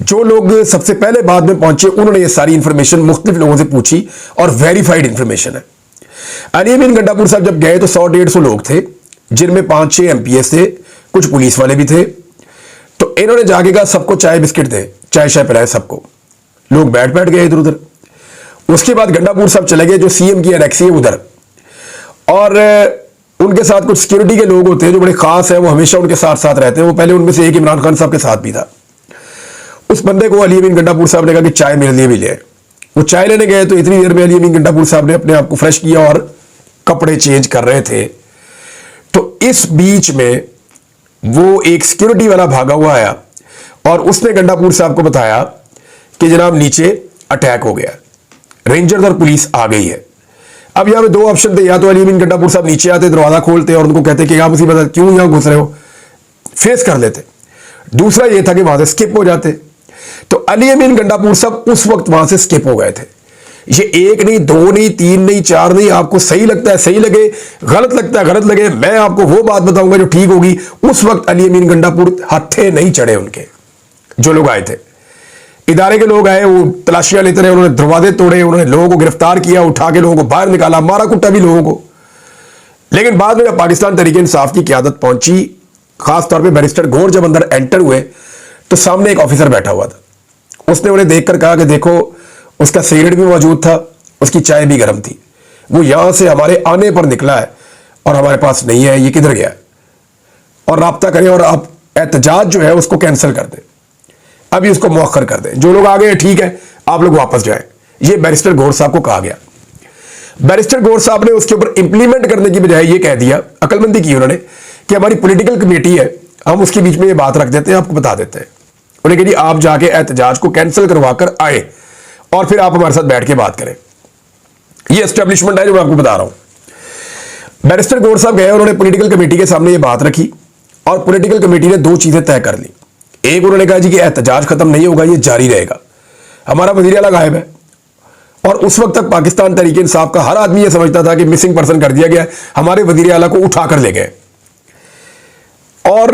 جو لوگ سب سے پہلے بعد میں پہنچے انہوں نے یہ ساری انفارمیشن مختلف لوگوں سے پوچھی اور ویریفائڈ انفارمیشن ہے. علی امین گنڈا پور صاحب جب گئے تو 100-150 لوگ تھے جن میں 5-6 MPs تھے, کچھ پولیس والے بھی تھے. تو انہوں نے جا کے کہا سب کو چائے بسکٹ دے, چائے شائے پلائے سب کو. لوگ بیٹھ گئے ادھر ادھر. اس کے بعد گنڈا پور صاحب چلے گئے جو CM کی انیکسی ہے ادھر, اور ان کے ساتھ کچھ سیکورٹی کے لوگ ہوتے ہیں جو بڑے خاص ہیں, وہ ہمیشہ ان کے ساتھ رہتے ہیں. وہ پہلے ان میں سے ایک عمران خان صاحب کے ساتھ بھی تھا. اس بندے کو علی امین گنڈا پور صاحب نے کہا کہ چائے میرے لیے بھی لے. وہ چائے لینے گئے تو اتنی دیر میں علی امین گنڈا پور صاحب نے اپنے آپ کو فریش کیا اور کپڑے چینج کر رہے تھے. تو اس بیچ میں وہ ایک سیکورٹی والا بھاگا ہوا آیا اور اس نے گنڈا پور صاحب کو بتایا کہ جناب نیچے اٹیک ہو گیا, رینجرز اور پولیس آ گئی ہے. اب یہاں پہ 2 آپشن تھے, یا تو علی امین گنڈا پور صاحب نیچے آتے, دروازہ کھولتے اور ان کو کہتے کہ یہاں مصیبت ہے, کیوں یہاں گھس رہے ہو, فیس کر لیتے. دوسرا یہ تھا کہ وہاں سے سکپ ہو جاتے. تو علی امین گنڈا پور صاحب اس وقت وہاں سے سکپ ہو گئے تھے. یہ 1 نہیں 2 نہیں 3 نہیں 4 نہیں, آپ کو صحیح لگتا ہے صحیح لگے, غلط لگتا ہے غلط لگے, میں آپ کو وہ بات بتاؤں گا جو ٹھیک ہوگی. اس وقت علی امین گنڈا پور ہتھے نہیں چڑھے ان کے. جو لوگ آئے تھے ادارے کے لوگ آئے, وہ تلاشیاں لیتے رہے, انہوں نے دروازے توڑے, انہوں نے لوگوں کو گرفتار کیا, اٹھا کے لوگوں کو باہر نکالا, مارا کٹا بھی لوگوں کو. لیکن بعد میں جب پاکستان تحریک انصاف کی قیادت پہنچی, خاص طور پہ بیرسٹر گور جب اندر انٹر ہوئے تو سامنے ایک آفیسر بیٹھا ہوا تھا. اس نے انہیں دیکھ کر کہا کہ دیکھو اس کا سگریٹ بھی موجود تھا, اس کی چائے بھی گرم تھی, وہ یہاں سے ہمارے آنے پر نکلا ہے اور ہمارے پاس نہیں ہے, یہ کدھر گیا, اور رابطہ کریں اور آپ احتجاج جو ہے اس کو کینسل کر دیں, ابھی اس کو مؤخر کر دیں. جو لوگ آ گئے ٹھیک ہے, آپ لوگ واپس جائیں. یہ بیرسٹر گور صاحب کو کہا گیا. بیرسٹر گور صاحب نے اس کے اوپر امپلیمنٹ کرنے کی بجائے یہ کہہ دیا, عقل مندی کی انہوں نے, کہ ہماری پولیٹیکل کمیٹی ہے, ہم اس کے بیچ میں یہ بات رکھ دیتے ہیں, آپ کو بتا دیتے ہیں. انہیں کہ جی آپ جا کے احتجاج کو کینسل کروا کر آئے اور پھر آپ ہمارے ساتھ بیٹھ کے بات کریں. یہ اسٹیبلشمنٹ ہے جو میں آپ کو بتا رہا ہوں. بیرسٹر گور صاحب گئے, انہوں نے پولیٹیکل کمیٹی کے سامنے یہ بات رکھی اور پولیٹیکل کمیٹی نے 2 چیزیں طے کر لی. ایک, انہوں نے کہا جی کہ احتجاج ختم نہیں ہوگا, یہ جاری رہے گا. ہمارا وزیر اعلیٰ غائب ہے, اور اس وقت تک پاکستان تحریک انصاف کا ہر آدمی یہ سمجھتا تھا کہ مسنگ پرسن کر دیا گیا, ہمارے وزیر اعلیٰ کو اٹھا کر لے گئے. اور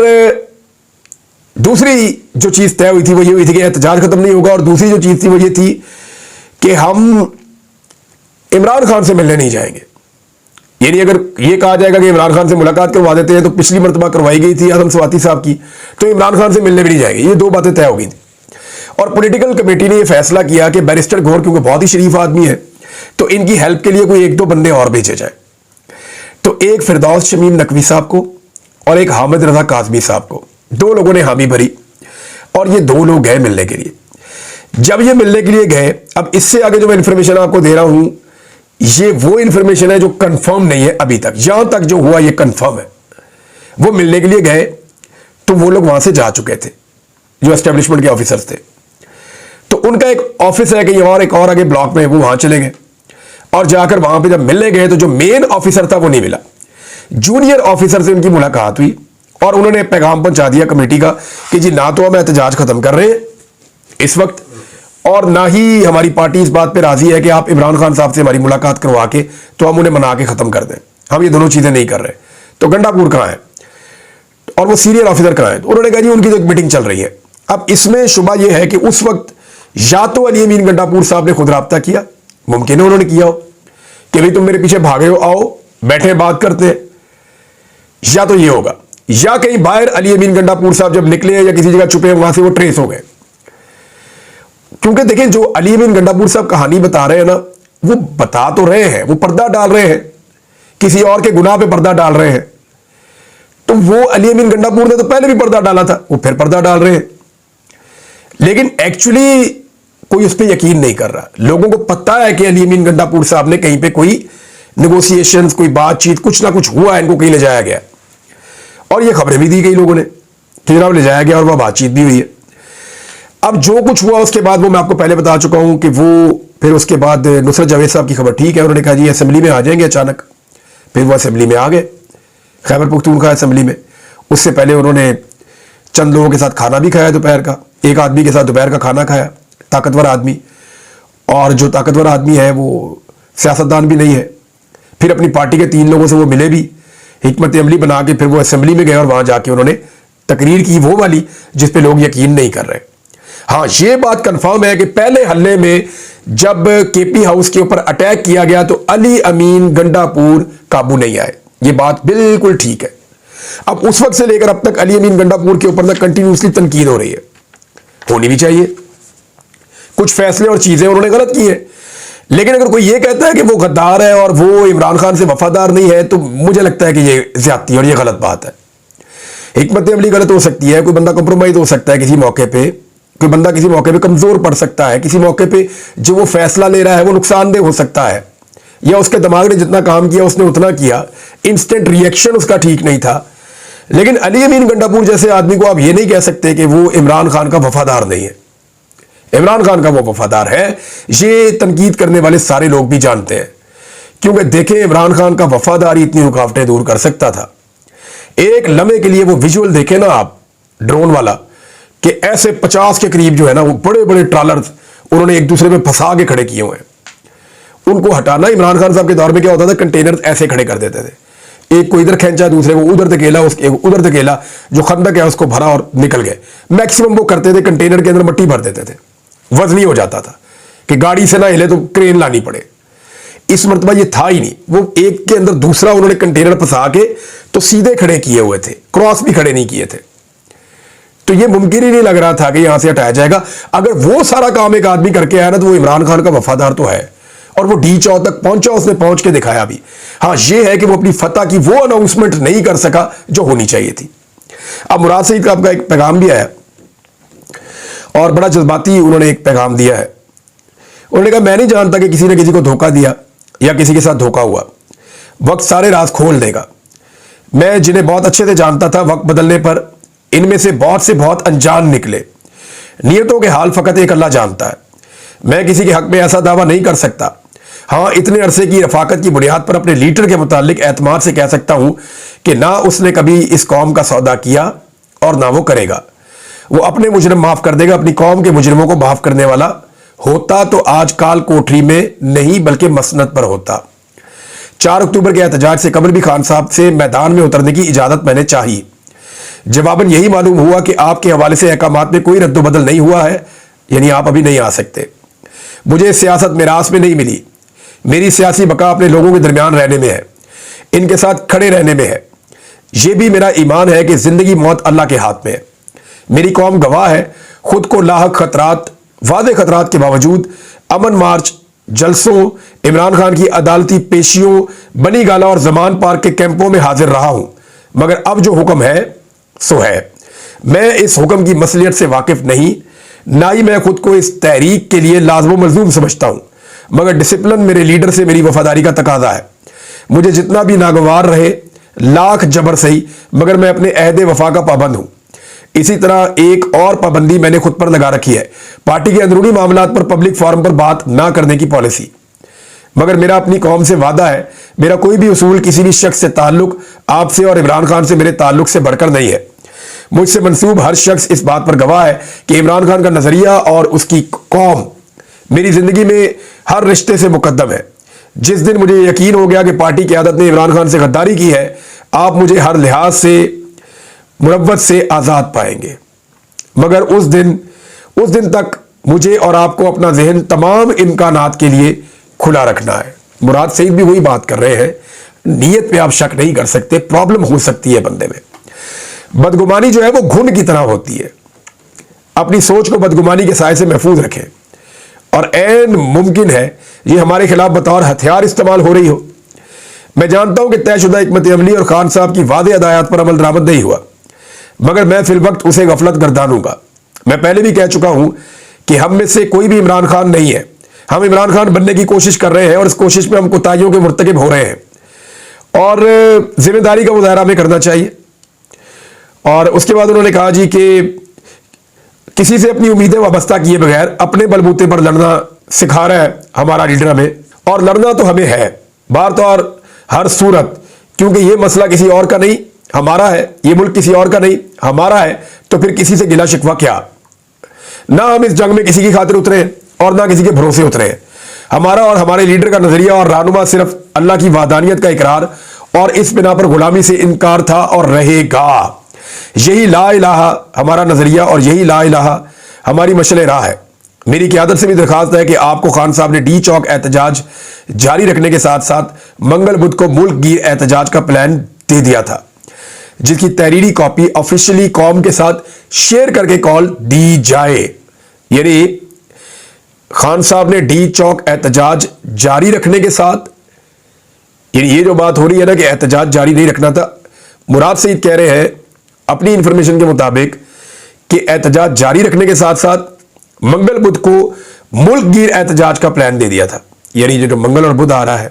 دوسری جو چیز طے ہوئی تھی وہ یہ ہوئی تھی کہ احتجاج ختم نہیں ہوگا, اور دوسری جو چیز تھی وہ یہ تھی کہ ہم عمران خان سے ملنے نہیں جائیں گے. یعنی اگر یہ کہا جائے گا کہ عمران خان سے ملاقات کروا دیتے ہیں, تو پچھلی مرتبہ کروائی گئی تھی اعظم سواتی صاحب کی, تو عمران خان سے ملنے بھی نہیں جائے گی. یہ 2 باتیں طے ہو گئی تھیں. اور پولیٹیکل کمیٹی نے یہ فیصلہ کیا کہ بیرسٹر گور کیونکہ بہت ہی شریف آدمی ہے, تو ان کی ہیلپ کے لیے کوئی 1-2 بندے اور بھیجے جائیں. تو ایک فردوس شمیم نقوی صاحب کو اور ایک حامد رضا کاظمی صاحب کو, 2 لوگوں نے حامی بھری, اور یہ 2 لوگ گئے ملنے کے لیے. جب یہ ملنے کے لیے گئے, اب اس سے آگے جو میں انفارمیشن آپ کو دے رہا ہوں یہ وہ انفارمیشن ہے جو کنفرم نہیں ہے ابھی تک. یہاں تک جو ہوا یہ کنفرم ہے. وہ ملنے کے لیے گئے تو وہ لوگ وہاں سے جا چکے تھے جو اسٹیبلشمنٹ کے آفیسرز تھے. تو ان کا ایک آفس ہے کہ ایک اور آگے بلاک میں, وہ وہاں چلے گئے, اور جا کر وہاں پہ جب ملنے گئے تو جو مین آفیسر تھا وہ نہیں ملا. جونیئر آفیسر سے ان کی ملاقات ہوئی اور انہوں نے پیغام پہنچا دیا کمیٹی کا کہ جی نہ تو ہم احتجاج ختم کر رہے ہیں اس وقت, اور نہ ہی ہماری پارٹی اس بات پہ راضی ہے کہ آپ عمران خان صاحب سے ہماری ملاقات کروا کے تو ہم انہیں منا کے ختم کر دیں. ہم یہ دونوں چیزیں نہیں کر رہے. تو گنڈا پور کہاں ہے اور وہ سینئر آفیسر کہاں ہے؟ تو انہوں نے کہا جی ان کی تو ایک میٹنگ چل رہی ہے. اب اس میں شبہ یہ ہے کہ اس وقت یا تو علی امین گنڈا پور صاحب نے خود رابطہ کیا, ممکن ہے انہوں نے کیا ہو کہ بھائی تم میرے پیچھے بھاگے ہو, آؤ بیٹھے بات کرتے ہیں, یا تو یہ ہوگا, یا کہیں باہر علی امین گنڈا پور صاحب جب نکلے یا کسی جگہ چھپے وہاں سے وہ ٹریس ہو گئے. کیونکہ دیکھیں جو علی امین گنڈا پور صاحب کہانی بتا رہے ہیں نا, وہ بتا تو رہے ہیں, وہ پردہ ڈال رہے ہیں, کسی اور کے گناہ پہ پردہ ڈال رہے ہیں. تو وہ علی امین گنڈا پور نے تو پہلے بھی پردہ ڈالا تھا, وہ پھر پردہ ڈال رہے ہیں. لیکن ایکچولی کوئی اس پہ یقین نہیں کر رہا. لوگوں کو پتہ ہے کہ علی امین گنڈا پور صاحب نے کہیں پہ کوئی نیگوسیشنز, کوئی بات چیت, کچھ نہ کچھ ہوا ہے, ان کو کہیں لے جایا گیا, اور یہ خبریں بھی دی گئی لوگوں نے کہ جناب لے جایا گیا, اور وہ بات چیت بھی ہوئی ہے. اب جو کچھ ہوا اس کے بعد وہ میں آپ کو پہلے بتا چکا ہوں کہ وہ پھر اس کے بعد نصرت جاوید صاحب کی خبر ٹھیک ہے, انہوں نے کہا جی اسمبلی میں آ جائیں گے اچانک. پھر وہ اسمبلی میں آ گئے, خیبر پختونخوا اسمبلی میں. اس سے پہلے انہوں نے چند لوگوں کے ساتھ کھانا بھی کھایا دوپہر کا, ایک آدمی کے ساتھ دوپہر کا کھانا کھایا, طاقتور آدمی, اور جو طاقتور آدمی ہے وہ سیاستدان بھی نہیں ہے. پھر اپنی پارٹی کے 3 لوگوں سے وہ ملے بھی, حکمت عملی بنا کے پھر وہ اسمبلی میں گئے, اور وہاں جا کے انہوں نے تقریر کی وہ والی جس پہ لوگ یقین نہیں کر رہے. ہاں یہ بات کنفرم ہے کہ پہلے حملے میں جب کے پی ہاؤس کے اوپر اٹیک کیا گیا تو علی امین گنڈا پور قابو نہیں آئے، یہ بات بالکل ٹھیک ہے۔ اب اس وقت سے لے کر اب تک علی امین گنڈا پور کے اوپر کنٹینیوسلی تنقید ہو رہی ہے، ہونی بھی چاہیے، کچھ فیصلے اور چیزیں انہوں نے غلط کی ہیں، لیکن اگر کوئی یہ کہتا ہے کہ وہ غدار ہے اور وہ عمران خان سے وفادار نہیں ہے تو مجھے لگتا ہے کہ یہ زیادتی اور یہ غلط بات ہے۔ حکمت عملی غلط ہو سکتی ہے، کوئی بندہ کمپرومائز ہو سکتا ہے کسی موقع پہ، کوئی بندہ کسی موقع پہ کمزور پڑ سکتا ہے، کسی موقع پہ جو وہ فیصلہ لے رہا ہے وہ نقصان دہ ہو سکتا ہے، یا اس کے دماغ نے جتنا کام کیا اس نے اتنا کیا، انسٹنٹ ریئیکشن اس کا ٹھیک نہیں تھا۔ لیکن علی امین گنڈا پور جیسے آدمی کو آپ یہ نہیں کہہ سکتے کہ وہ عمران خان کا وفادار نہیں ہے۔ عمران خان کا وہ وفادار ہے، یہ تنقید کرنے والے سارے لوگ بھی جانتے ہیں، کیونکہ دیکھیں عمران خان کا وفادار ہی اتنی رکاوٹیں دور کر سکتا تھا۔ ایک لمحے کے لیے وہ ویژول دیکھیں نا آپ، ڈرون والا، کہ ایسے 50 کے قریب جو ہے نا وہ بڑے بڑے ٹرالرز انہوں نے ایک دوسرے میں پھنسا کے کھڑے کیے ہوئے ہیں، ان کو ہٹانا عمران خان صاحب کے دور میں کیا ہوتا تھا، کنٹینر ایسے کھڑے کر دیتے تھے، ایک کو ادھر کھینچا دوسرے کو ادھر دھکیلا، ادھر دھکیلا، جو خندق ہے اس کو بھرا اور نکل گئے۔ میکسیمم وہ کرتے تھے کنٹینر کے اندر مٹی بھر دیتے تھے، وزنی ہو جاتا تھا کہ گاڑی سے نہ ہلے تو کرین لانی پڑے۔ اس مرتبہ یہ تھا ہی نہیں، وہ ایک کے اندر دوسرا انہوں نے کنٹینر پھنسا کے تو سیدھے کھڑے کیے ہوئے تھے، کراس بھی کھڑے نہیں کیے تھے، تو یہ ممکن ہی نہیں لگ رہا تھا کہ یہاں سے ہٹایا جائے گا۔ اگر وہ سارا کام ایک آدمی کر کے آیا نا تو وہ عمران خان کا وفادار تو ہے، اور وہ ڈی چو تک پہنچا، اس نے پہنچ کے دکھایا بھی۔ ہاں یہ ہے کہ وہ اپنی فتح کی وہ اناؤنسمنٹ نہیں کر سکا جو ہونی چاہیے تھی۔ اب مراد سعید کا آپ کا ایک پیغام بھی آیا اور بڑا جذباتی انہوں نے ایک پیغام دیا ہے۔ انہوں نے کہا میں نہیں جانتا کہ کسی نے کسی کو دھوکہ دیا یا کسی کے ساتھ دھوکہ ہوا، وقت سارے راز کھول دے گا۔ میں جنہیں بہت اچھے سے جانتا تھا، وقت بدلنے پر ان میں سے بہت انجان نکلے۔ نیتوں کے حال فقط ایک اللہ جانتا ہے، میں کسی کے حق میں ایسا دعویٰ نہیں کر سکتا۔ ہاں اتنے عرصے کی رفاقت کی بنیاد پر اپنے لیڈر کے متعلق اعتماد سے کہہ سکتا ہوں کہ نہ اس نے کبھی اس قوم کا سودا کیا اور نہ وہ کرے گا۔ وہ اپنے مجرم معاف کر دے گا، اپنی قوم کے مجرموں کو معاف کرنے والا ہوتا تو آج کال کوٹری میں نہیں بلکہ مسند پر ہوتا۔ 4 اکتوبر کے احتجاج سے قبل بھی خان صاحب سے میدان میں اترنے کی اجازت میں نے چاہی، جواباً یہی معلوم ہوا کہ آپ کے حوالے سے احکامات میں کوئی رد و بدل نہیں ہوا ہے، یعنی آپ ابھی نہیں آ سکتے۔ مجھے سیاست میراث میں نہیں ملی، میری سیاسی بقا اپنے لوگوں کے درمیان رہنے میں ہے، ان کے ساتھ کھڑے رہنے میں ہے۔ یہ بھی میرا ایمان ہے کہ زندگی موت اللہ کے ہاتھ میں ہے۔ میری قوم گواہ ہے، خود کو لاحق خطرات، واضح خطرات کے باوجود امن مارچ، جلسوں، عمران خان کی عدالتی پیشیوں، بنی گالا اور زمان پارک کے کیمپوں میں حاضر رہا ہوں، مگر اب جو حکم ہے سو ہے۔ میں اس حکم کی مصلحت سے واقف نہیں، نہ ہی میں خود کو اس تحریک کے لیے لازم و ملزوم سمجھتا ہوں، مگر ڈسپلن میرے لیڈر سے میری وفاداری کا تقاضا ہے۔ مجھے جتنا بھی ناگوار رہے، لاکھ جبر صحیح، مگر میں اپنے عہد وفا کا پابند ہوں۔ اسی طرح ایک اور پابندی میں نے خود پر لگا رکھی ہے، پارٹی کے اندرونی معاملات پر پبلک فورم پر بات نہ کرنے کی پالیسی۔ مگر میرا اپنی قوم سے وعدہ ہے، میرا کوئی بھی اصول کسی بھی شخص سے تعلق، آپ سے اور عمران خان سے میرے تعلق سے بڑھ کر نہیں ہے۔ مجھ سے منسوب ہر شخص اس بات پر گواہ ہے کہ عمران خان کا نظریہ اور اس کی قوم میری زندگی میں ہر رشتے سے مقدم ہے۔ جس دن مجھے یقین ہو گیا کہ پارٹی قیادت نے عمران خان سے غداری کی ہے، آپ مجھے ہر لحاظ سے مروت سے آزاد پائیں گے، مگر اس دن تک مجھے اور آپ کو اپنا ذہن تمام امکانات کے لیے کھلا رکھنا ہے۔ مراد سعید بھی وہی بات کر رہے ہیں، نیت پہ آپ شک نہیں کر سکتے، پرابلم ہو سکتی ہے بندے میں۔ بدگمانی جو ہے وہ گھن کی طرح ہوتی ہے، اپنی سوچ کو بدگمانی کے سائے سے محفوظ رکھیں، اور عین ممکن ہے یہ ہمارے خلاف بطور ہتھیار استعمال ہو رہی ہو۔ میں جانتا ہوں کہ طے شدہ حکمت عملی اور خان صاحب کی واضح ہدایات پر عمل درآمد نہیں ہوا، مگر میں فی الوقت اسے غفلت گردانوں گا۔ میں پہلے بھی کہہ چکا ہوں کہ ہم میں سے کوئی بھی عمران خان نہیں ہے، ہم عمران خان بننے کی کوشش کر رہے ہیں، اور اس کوشش میں ہم کوتاہیوں کے مرتکب ہو رہے ہیں، اور ذمہ داری کا مظاہرہ ہمیں کرنا چاہیے۔ اور اس کے بعد انہوں نے کہا جی کہ کسی سے اپنی امیدیں وابستہ کیے بغیر اپنے بلبوتے پر لڑنا سکھا رہا ہے ہمارا لیڈر ہمیں، اور لڑنا تو ہمیں ہے بار طور ہر صورت، کیونکہ یہ مسئلہ کسی اور کا نہیں ہمارا ہے، یہ ملک کسی اور کا نہیں ہمارا ہے، تو پھر کسی سے گلہ شکوہ کیا؟ نہ ہم اس جنگ میں کسی کی خاطر اترے ہیں اور نہ کسی کے بھروسے اترے ہیں۔ ہمارا اور ہمارے لیڈر کا نظریہ اور رہنما صرف اللہ کی وحدانیت کا اقرار اور اس بنا پر غلامی سے انکار تھا اور رہے گا۔ یہی لا الہ ہمارا نظریہ اور یہی لا الہ ہماری مشعل راہ ہے. میری قیادت سے بھی درخواست ہے کہ آپ کو خان صاحب نے ڈی چوک احتجاج جاری رکھنے کے ساتھ ساتھ منگل بدھ کو ملک گیر احتجاج کا پلان دے دیا تھا، جس کی تحریری کاپی آفیشلی قوم کے ساتھ شیئر کر کے کال دی جائے. یعنی خان صاحب نے ڈی چوک احتجاج جاری رکھنے کے ساتھ، یعنی یہ جو بات ہو رہی ہے نا کہ احتجاج جاری نہیں رکھنا تھا، مراد سعید کہہ رہے ہیں اپنی انفارمیشن کے مطابق کہ احتجاج جاری رکھنے کے ساتھ ساتھ منگل بدھ کو ملک گیر احتجاج کا پلان دے دیا تھا. یعنی جو منگل اور بدھ آ رہا ہے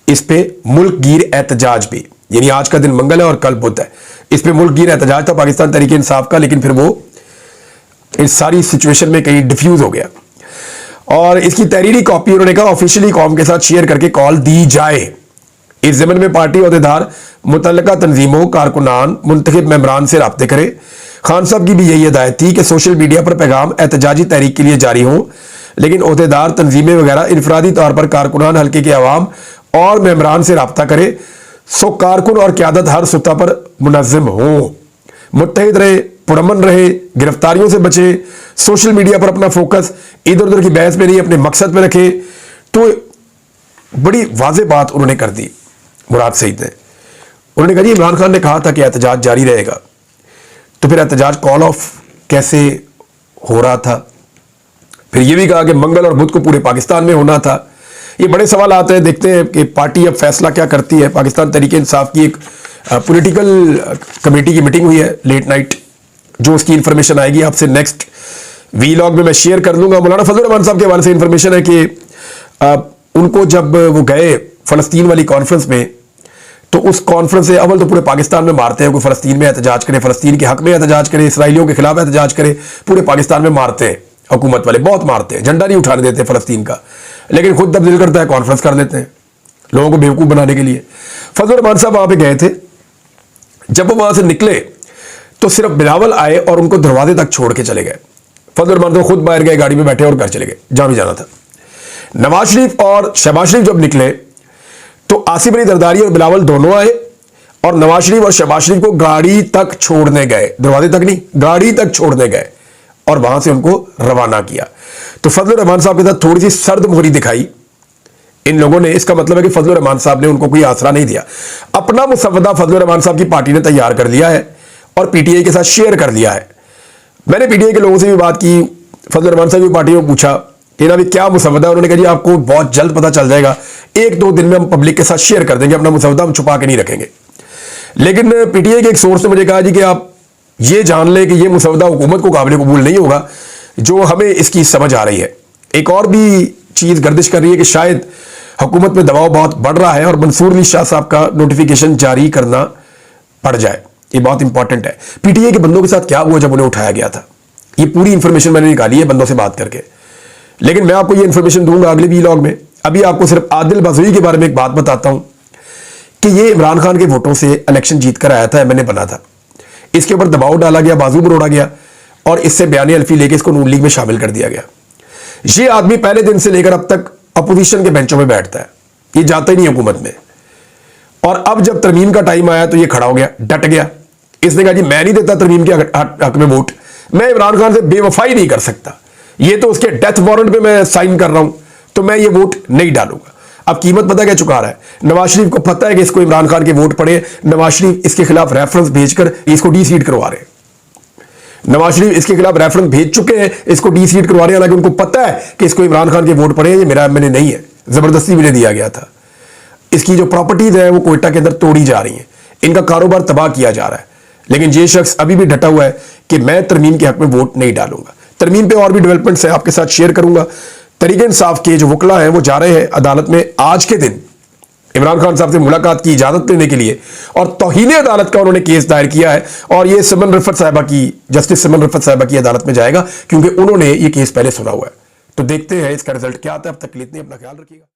اس پہ ملک گیر احتجاج بھی، یعنی آج کا دن منگل ہے اور کل بدھ ہے، اس پہ ملک گیر احتجاج تھا پاکستان تحریک انصاف کا، لیکن پھر وہ اس ساری سچویشن میں کہیں ڈیفیوز ہو گیا. اور اس کی تحریری کاپی انہوں نے کہا آفیشلی قوم کے ساتھ شیئر کر کے کال دی جائے. اس ضمن میں پارٹی عہدیدار متعلقہ تنظیموں، کارکنان، منتخب ممبران سے رابطے کرے. خان صاحب کی بھی یہی ہدایت تھی کہ سوشل میڈیا پر پیغام احتجاجی تحریک کے لیے جاری ہوں، لیکن عہدیدار، تنظیمیں وغیرہ انفرادی طور پر کارکنان، حلقے کے عوام اور ممبران سے رابطہ کرے. سو کارکن اور قیادت ہر سطح پر منظم ہوں، متحد رہے، پرامن رہے، گرفتاریوں سے بچے، سوشل میڈیا پر اپنا فوکس ادھر ادھر کی بحث میں نہیں اپنے مقصد پہ رکھے. تو بڑی واضح بات انہوں نے کر دی مراد سعید نے. انہوں نے کہا جی عمران خان نے کہا تھا کہ احتجاج جاری رہے گا، تو پھر احتجاج کال آف کیسے ہو رہا تھا؟ پھر یہ بھی کہا کہ منگل اور بدھ کو پورے پاکستان میں ہونا تھا. یہ بڑے سوال آتے ہیں، دیکھتے ہیں کہ پارٹی اب فیصلہ کیا کرتی ہے. پاکستان تحریک انصاف کی ایک پولیٹیکل کمیٹی کی میٹنگ ہوئی ہے لیٹ نائٹ، جو اس کی انفارمیشن آئے گی آپ سے نیکسٹ وی لاگ میں شیئر کر دوں گا. مولانا فضل الرحمان صاحب کے حوالے سے انفارمیشن ہے کہ ان کو جب وہ گئے فلسطین والی کانفرنس میں، تو اس کانفرنس سے اول تو پورے پاکستان میں مارتے ہیں، کوئی فلسطین میں احتجاج کرے، فلسطین کے حق میں احتجاج کرے، اسرائیلیوں کے خلاف احتجاج کرے، پورے پاکستان میں مارتے ہیں. حکومت والے بہت مارتے ہیں، جھنڈا نہیں اٹھانے دیتے فلسطین کا، لیکن خود جب دل کرتا ہے کانفرنس کر دیتے ہیں لوگوں کو بیوقوف بنانے کے لیے. فضل الرحمان صاحب وہاں پہ گئے تھے. جب وہ وہاں سے نکلے تو صرف بلاول آئے اور ان کو دروازے تک چھوڑ کے چلے گئے. فضل الرحمان صاحب خود باہر گئے، گاڑی میں بیٹھے اور گھر چلے گئے جہاں بھی جانا تھا. نواز شریف اور شہباز شریف جب نکلے تو آصف علی زرداری اور بلاول دونوں آئے اور نواز شریف اور شہباز شریف کو گاڑی تک چھوڑنے گئے، دروازے تک نہیں، گاڑی تک چھوڑنے گئے اور وہاں سے ان کو روانہ کیا. تو فضل الرحمان صاحب کے ساتھ تھوڑی سی سرد مہری دکھائی ان لوگوں نے. اس کا مطلب ہے کہ فضل الرحمان صاحب نے ان کو کوئی آسرا نہیں دیا. اپنا مسودہ فضل الرحمان صاحب کی پارٹی نے تیار کر لیا ہے اور پی ٹی آئی کے ساتھ شیئر کر لیا ہے. میں نے پی ٹی آئی کے لوگوں سے بھی بات کی، فضل الرحمان صاحب کی پارٹی میں پوچھا کہ ابھی کیا مسودہ ہے. انہوں نے کہا جی آپ کو بہت جلد پتہ چل جائے گا، 1-2 دن میں ہم پبلک کے ساتھ شیئر کر دیں گے، اپنا مسودہ ہم چھپا کے نہیں رکھیں گے. لیکن پی ٹی آئی کے ایک سورس نے مجھے کہا جی کہ آپ یہ جان لیں کہ یہ مسودہ حکومت کو قابل قبول نہیں ہوگا جو ہمیں اس کی سمجھ آ رہی ہے. ایک اور بھی چیز گردش کر رہی ہے کہ شاید حکومت میں دباؤ بہت بڑھ رہا ہے اور منصور علی شاہ صاحب کا نوٹیفیکیشن جاری کرنا پڑ جائے. یہ بہت امپورٹنٹ ہے. پی ٹی آئی کے بندوں کے ساتھ کیا ہوا جب انہیں اٹھایا گیا تھا، یہ پوری انفارمیشن میں نے نکالی ہے بندوں سے بات کر کے، لیکن میں آپ کو یہ انفارمیشن دوں گا اگلے وی لاگ میں. ابھی آپ کو صرف عادل بازوئی کے بارے میں ایک بات بتاتا ہوں کہ یہ عمران خان کے ووٹوں سے الیکشن جیت کر آیا تھا، ایم این اے بنا تھا. اس کے اوپر دباؤ ڈالا گیا، بازو بروڑا گیا اور اس سے بیان الفی لے کے اس کو نون لیگ میں شامل کر دیا گیا. یہ آدمی پہلے دن سے لے کر اب تک اپوزیشن کے بینچوں میں بیٹھتا ہے، یہ جاتا ہی نہیں حکومت میں. اور اب جب ترمیم کا ٹائم آیا تو یہ کھڑا ہو گیا، ڈٹ گیا. اس نے کہا جی میں نہیں دیتا ترمیم کے حق میں ووٹ، میں عمران خان سے بے وفائی نہیں کر سکتا، یہ تو اس کے ڈیتھ وارنٹ پہ میں سائن کر رہا ہوں، تو میں یہ ووٹ نہیں ڈالوں گا. اب قیمت پتہ کیا چکا رہا ہے؟ نواز شریف کو پتہ ہے کہ اس کو عمران خان کے ووٹ پڑے، نواز شریف اس کے خلاف ریفرنس بھیج کر اس کو ڈی سیٹ کروا رہے ہیں. نواز شریف اس کے خلاف ریفرنس بھیج چکے ہیں، اس کو ڈی سیٹ کروا رہے ہیں، حالانکہ ان کو پتہ ہے کہ اس کو عمران خان کے ووٹ پڑے ہیں، یہ میرا ایم این اے نہیں ہے، زبردستی مجھے دیا گیا تھا. اس کی جو پراپرٹیز ہیں وہ کوئٹہ کے اندر توڑی جا رہی ہیں، ان کا کاروبار تباہ کیا جا رہا ہے. لیکن یہ شخص ابھی بھی ڈٹا ہوا ہے کہ میں ترمیم کے حق میں ووٹ نہیں ڈالوں گا. ترمیم پہ اور بھی ڈیولپمنٹس ہیں آپ کے ساتھ شیئر کروں گا. تحریک انصاف کے جو وکلا ہیں وہ جا رہے ہیں عدالت میں آج کے دن عمران خان صاحب سے ملاقات کی اجازت لینے کے لیے، اور توہین عدالت کا انہوں نے کیس دائر کیا ہے اور یہ سمن رفت صاحبہ کی، جسٹس سمن رفت صاحبہ کی عدالت میں جائے گا کیونکہ انہوں نے یہ کیس پہلے سنا ہوا ہے. تو دیکھتے ہیں اس کا رزلٹ کیا آتا ہے. اب تک کے لیے اتنے، اپنا خیال رکھیے گا.